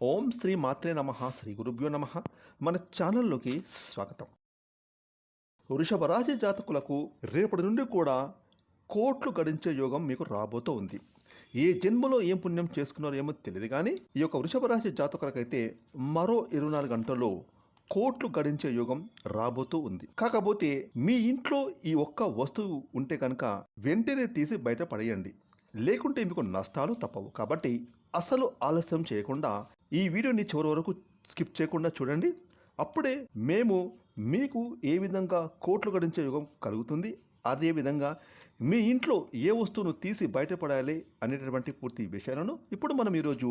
ఓం శ్రీ మాత్రే నమః శ్రీ గురుభ్యో నమః. మన ఛానల్లోకి స్వాగతం. వృషభ రాశి జాతకులకు రేపటి నుండి కూడా కోట్లు గడించే యోగం మీకు రాబోతూ ఉంది. ఏ జన్మలో ఏం పుణ్యం చేసుకున్నారో ఏమో తెలియదు, కానీ ఈ యొక్క వృషభ రాశి జాతకులకైతే మరో 24 గంటల్లో కోట్లు గడించే యోగం రాబోతూ ఉంది. కాకపోతే మీ ఇంట్లో ఈ ఒక్క వస్తువు ఉంటే కనుక వెంటనే తీసి బయట పడేయండి, లేకుంటే మీకు నష్టాలు తప్పవు. కాబట్టి అసలు ఆలస్యం చేయకుండా ఈ వీడియోని చివరి వరకు స్కిప్ చేయకుండా చూడండి. అప్పుడే మేము మీకు ఏ విధంగా కోట్లు గడించే యోగం కలుగుతుంది, అదేవిధంగా మీ ఇంట్లో ఏ వస్తువును తీసి బయటపడాలి అనేటటువంటి పూర్తి విషయాలను ఇప్పుడు మనం ఈరోజు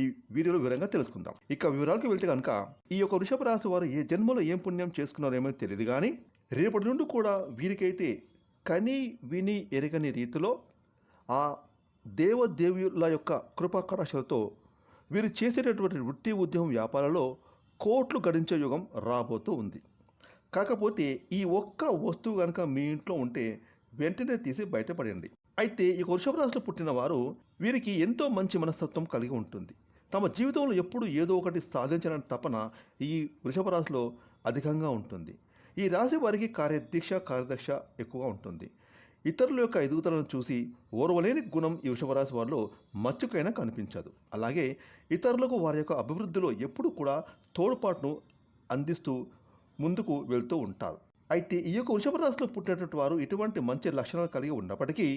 ఈ వీడియోలో వివరంగా తెలుసుకుందాం. ఇక వివరాలకు వెళ్తే కనుక ఈ యొక్క వృషభ రాశి వారు ఏ జన్మలో ఏం పుణ్యం చేసుకున్నారేమో తెలియదు, కానీ రేపటి నుండి కూడా వీరికైతే కని విని ఎరగని రీతిలో ఆ దేవదేవుల యొక్క కృపాకటాక్షలతో వీరు చేసేటటువంటి వృత్తి ఉద్యమం వ్యాపారంలో కోట్లు గడించే యుగం రాబోతూ ఉంది. కాకపోతే ఈ ఒక్క వస్తువు కనుక మీ ఇంట్లో ఉంటే వెంటనే తీసి బయటపడండి. అయితే ఈ వృషభ రాశిలో పుట్టిన వారు వీరికి ఎంతో మంచి మనస్తత్వం కలిగి ఉంటుంది. తమ జీవితంలో ఎప్పుడు ఏదో ఒకటి సాధించాలని తపన ఈ వృషభ రాశిలో అధికంగా ఉంటుంది. ఈ రాశి వారికి కార్యదక్ష ఎక్కువగా ఉంటుంది. ఇతరుల యొక్క ఎదుగుదలను చూసి ఓర్వలేని గుణం ఈ వృషభరాశి వారిలో మచ్చుకైనా కనిపించదు. అలాగే ఇతరులకు వారి యొక్క అభివృద్ధిలో ఎప్పుడు కూడా తోడ్పాటును అందిస్తూ ముందుకు వెళ్తూ ఉంటారు. అయితే ఈ యొక్క వృషభ రాశిలో పుట్టినటువంటి వారు ఇటువంటి మంచి లక్షణాలు కలిగి ఉన్నప్పటికీ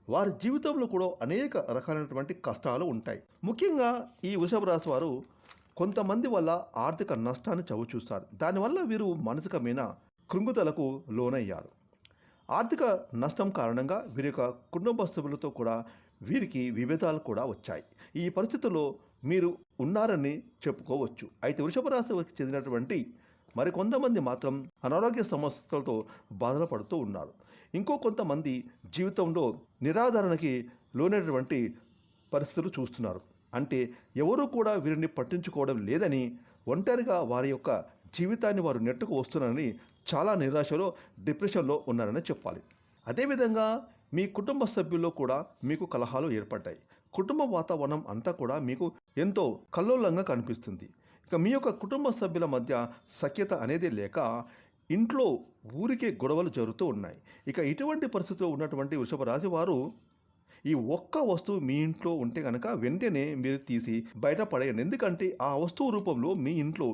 వారి జీవితంలో కూడా అనేక రకాలైనటువంటి కష్టాలు ఉంటాయి. ముఖ్యంగా ఈ వృషభ రాశి వారు కొంతమంది వల్ల ఆర్థిక నష్టాన్ని చవిచూస్తారు. దానివల్ల వీరు మానసికమైన కృంగుదలకు లోనయ్యారు. ఆర్థిక నష్టం కారణంగా వీరి యొక్క కుటుంబ సభ్యులతో కూడా వీరికి విభేదాలు కూడా వచ్చాయి. ఈ పరిస్థితుల్లో మీరు ఉన్నారని చెప్పుకోవచ్చు. అయితే వృషభ రాశికి చెందినటువంటి మరికొంతమంది మాత్రం అనారోగ్య సమస్యలతో బాధలు పడుతూ ఉన్నారు. ఇంకో కొంతమంది జీవితంలో నిరాదరణకి లోనైనటువంటి పరిస్థితులు చూస్తున్నారు. అంటే ఎవరూ కూడా వీరిని పట్టించుకోవడం లేదని, ఒంటరిగా వారి యొక్క జీవితాన్ని వారు నెట్టుకు వస్తున్నారని చాలా నిరాశలో డిప్రెషన్లో ఉన్నారని చెప్పాలి. అదేవిధంగా మీ కుటుంబ సభ్యుల్లో కూడా మీకు కలహాలు ఏర్పడ్డాయి. కుటుంబ వాతావరణం అంతా కూడా మీకు ఎంతో కల్లోలంగా కనిపిస్తుంది. ఇక మీ యొక్క కుటుంబ సభ్యుల మధ్య సఖ్యత అనేది లేక ఇంట్లో ఊరికే గొడవలు జరుగుతూ ఉన్నాయి. ఇక ఇటువంటి పరిస్థితిలో ఉన్నటువంటి వృషభ రాశి వారు ఈ ఒక్క వస్తువు మీ ఇంట్లో ఉంటే కనుక వెంటనే మీరు తీసి బయట పడేయండి. ఎందుకంటే ఆ వస్తువు రూపంలో మీ ఇంట్లో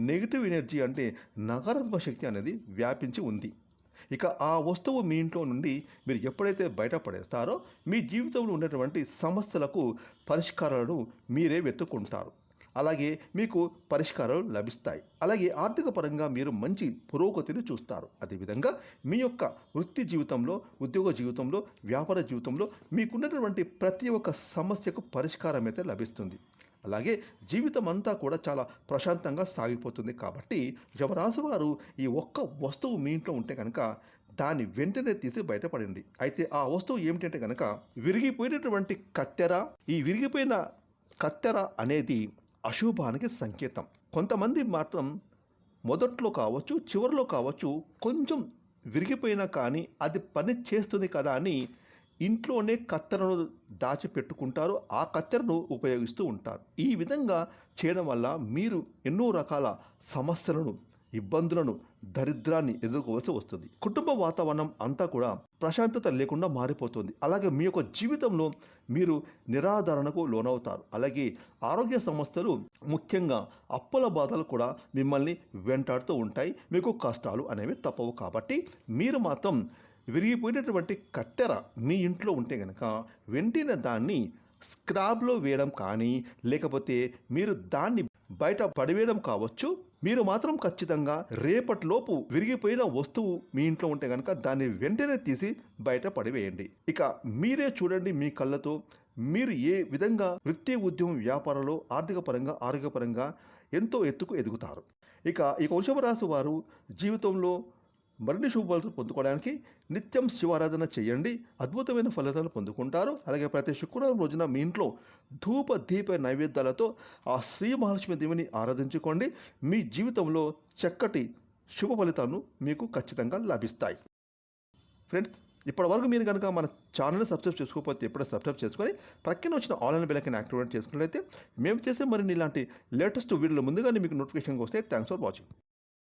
నెగిటివ్ ఎనర్జీ అంటే నకారాత్మక శక్తి అనేది వ్యాపించి ఉంది. ఇక ఆ వస్తువు మీ ఇంట్లో నుండి మీరు ఎప్పుడైతే బయట పడేస్తారో మీ జీవితంలో ఉన్నటువంటి సమస్యలకు పరిష్కారాలను మీరే వెతుక్కుంటారు. అలాగే మీకు పరిష్కారాలు లభిస్తాయి. అలాగే ఆర్థిక పరంగా మీరు మంచి పురోగతిని చూస్తారు. అదేవిధంగా మీ యొక్క వృత్తి జీవితంలో, ఉద్యోగ జీవితంలో, వ్యాపార జీవితంలో మీకున్నటువంటి ప్రతి ఒక్క సమస్యకు పరిష్కారం అయితే లభిస్తుంది. అలాగే జీవితం అంతా కూడా చాలా ప్రశాంతంగా సాగిపోతుంది. కాబట్టి వృషభరాశి వారు ఈ ఒక్క వస్తువు మీ ఇంట్లో ఉంటే కనుక దాన్ని వెంటనే తీసి బయటపడండి. అయితే ఆ వస్తువు ఏమిటంటే కనుక విరిగిపోయినటువంటి కత్తెర. ఈ విరిగిపోయిన కత్తెర అనేది అశుభానికి సంకేతం. కొంతమంది మాత్రం మొదట్లో కావచ్చు, చివరిలో కావచ్చు, కొంచెం విరిగిపోయినా కానీ అది పని చేస్తుంది కదా అని ఇంట్లోనే కత్తెరను దాచిపెట్టుకుంటారు. ఆ కత్తెరను ఉపయోగిస్తూ ఉంటారు. ఈ విధంగా చేయడం వల్ల మీరు ఎన్నో రకాల సమస్యలను, ఇబ్బందులను, దరిద్రాన్ని ఎదుర్కోవాల్సి వస్తుంది. కుటుంబ వాతావరణం అంతా కూడా ప్రశాంతత లేకుండా మారిపోతుంది. అలాగే మీ యొక్క జీవితంలో మీరు నిరాదరణకు లోనవుతారు. అలాగే ఆరోగ్య సమస్యలు, ముఖ్యంగా అప్పుల బాధలు కూడా మిమ్మల్ని వెంటాడుతూ ఉంటాయి. మీకు కష్టాలు అనేవి తప్పవు. కాబట్టి మీరు మాత్రం విరిగిపోయినటువంటి కత్తెర మీ ఇంట్లో ఉంటే కనుక వెంటనే దాన్ని స్క్రాబ్లో వేయడం కానీ, లేకపోతే మీరు దాన్ని బయట పడివేయడం కావచ్చు. మీరు మాత్రం ఖచ్చితంగా రేపటిలోపు విరిగిపోయిన వస్తువు మీ ఇంట్లో ఉంటే కనుక దాన్ని వెంటనే తీసి బయట పడివేయండి. ఇక మీరే చూడండి మీ కళ్ళతో మీరు ఏ విధంగా వృత్తి ఉద్యమం వ్యాపారంలో ఆర్థిక పరంగా, ఆరోగ్యపరంగా ఎంతో ఎత్తుకు ఎదుగుతారు. ఇక ఈ వృషభ రాశి వారు జీవితంలో మరిన్ని శుభాలు పొందుకోవడానికి నిత్యం శివారాధన చేయండి. అద్భుతమైన ఫలితాలు పొందుకుంటారు. అలాగే ప్రతి శుక్రవారం రోజున మీ ఇంట్లో ధూప దీప నైవేద్యాలతో ఆ శ్రీ మహాలక్ష్మి దేవిని ఆరాధించుకోండి. మీ జీవితంలో చక్కటి శుభ ఫలితాలను మీకు ఖచ్చితంగా లభిస్తాయి. ఫ్రెండ్స్, ఇప్పటివరకు మీరు కనుక మన ఛానల్ని సబ్స్క్రైబ్ చేసుకోకపోతే ఇప్పుడే సబ్స్క్రైబ్ చేసుకొని ప్రక్కన వచ్చిన ఆన్లైన్ బెల్ ఐకాన్ యాక్టివేట్ చేసుకున్నట్లయితే మేము చేసే మరిన్ని ఇలాంటి లేటెస్ట్ వీడియోలు ముందుగానే మీకు నోటిఫికేషన్ వస్తాయి. Thanks for watching.